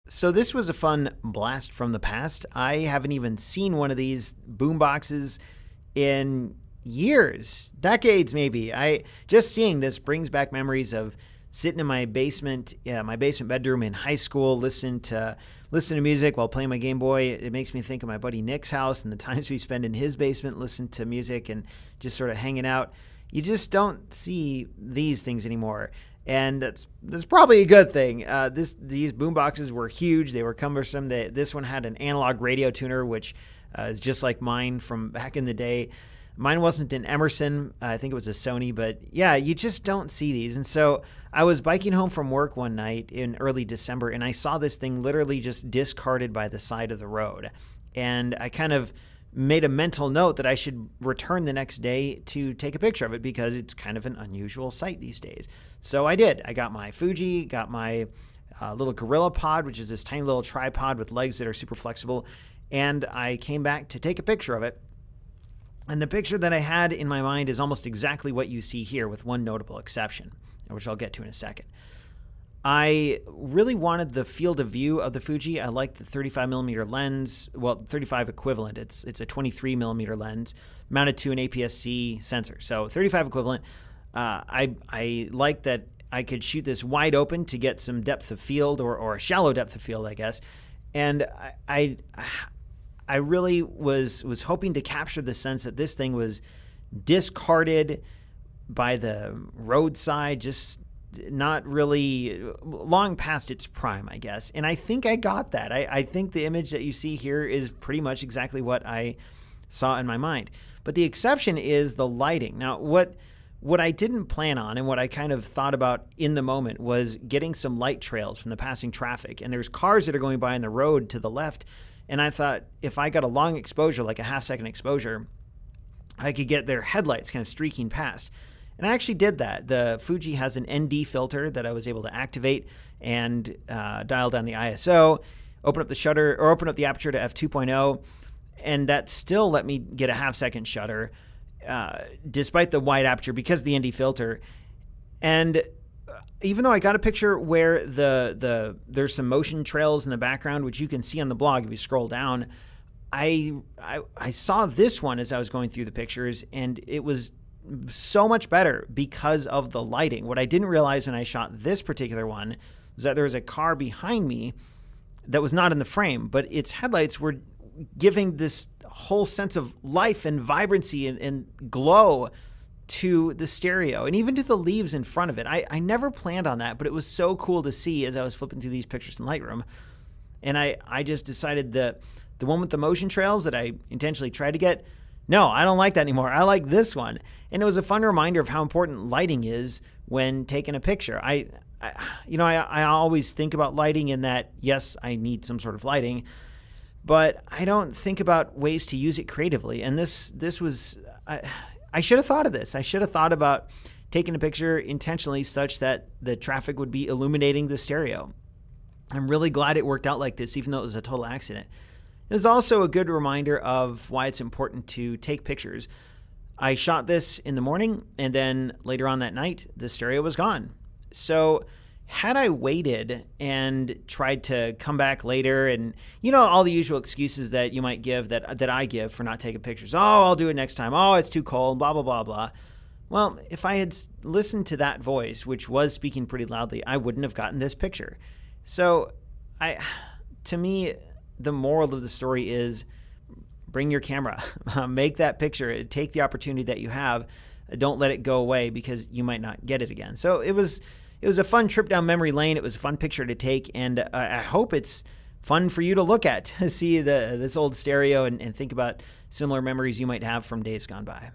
So this was a fun blast from the past. I haven't even seen one of these boom boxes in years, decades maybe. I just seeing this brings back memories of sitting in my basement bedroom in high school, listening to music while playing my Game Boy. It makes me think of my buddy Nick's house and the times we spend in his basement listening to music and just sort of hanging out. You just don't see these things anymore. And that's probably a good thing. These boomboxes were huge. They were cumbersome. This one had an analog radio tuner, which is just like mine from back in the day. Mine wasn't an Emerson. I think it was a Sony. But yeah, you just don't see these. And so I was biking home from work one night in early December, and I saw this thing literally just discarded by the side of the road. And I kind of made a mental note that I should return the next day to take a picture of it because it's kind of an unusual sight these days. So I did. I got my Fuji, got my little Gorilla Pod, which is this tiny little tripod with legs that are super flexible, and I came back to take a picture of it. And the picture that I had in my mind is almost exactly what you see here with one notable exception, which I'll get to in a second. I really wanted the field of view of the Fuji. I liked the 35 millimeter lens, well, 35 equivalent. It's a 23 millimeter lens mounted to an APS-C sensor. So 35 equivalent. I liked that I could shoot this wide open to get some depth of field or a shallow depth of field, I guess. And I really was hoping to capture the sense that this thing was discarded by the roadside, just not really long past its prime, I guess. And I think I got that. I think the image that you see here is pretty much exactly what I saw in my mind. But the exception is the lighting. Now, what I didn't plan on and what I kind of thought about in the moment was getting some light trails from the passing traffic. And there's cars that are going by on the road to the left. And I thought if I got a long exposure, like a half-second exposure, I could get their headlights kind of streaking past. And I actually did that. The Fuji has an ND filter that I was able to activate and dial down the ISO, open up the shutter or open up the aperture to f2.0, and that still let me get a half-second shutter despite the wide aperture because of the ND filter. And even though I got a picture where there's some motion trails in the background, which you can see on the blog if you scroll down, I saw this one as I was going through the pictures, and it was so much better because of the lighting. What I didn't realize when I shot this particular one is that there was a car behind me that was not in the frame, but its headlights were giving this whole sense of life and vibrancy and glow to the stereo and even to the leaves in front of it. I never planned on that, but it was so cool to see as I was flipping through these pictures in Lightroom. And I just decided that the one with the motion trails that I intentionally tried to get, no, I don't like that anymore. I like this one. And it was a fun reminder of how important lighting is when taking a picture. I always think about lighting in that, yes, I need some sort of lighting, but I don't think about ways to use it creatively. And this was, I should have thought of this. I should have thought about taking a picture intentionally such that the traffic would be illuminating the stereo. I'm really glad it worked out like this, even though it was a total accident. It was also a good reminder of why it's important to take pictures. I shot this in the morning, and then later on that night, the stereo was gone. So had I waited and tried to come back later and, all the usual excuses that you might give that I give for not taking pictures. Oh, I'll do it next time. Oh, it's too cold, blah, blah, blah, blah. Well, if I had listened to that voice, which was speaking pretty loudly, I wouldn't have gotten this picture. So to me, the moral of the story is bring your camera, make that picture, take the opportunity that you have. Don't let it go away because you might not get it again. So it was a fun trip down memory lane. It was a fun picture to take, and I hope it's fun for you to look at, to see this old stereo and think about similar memories you might have from days gone by.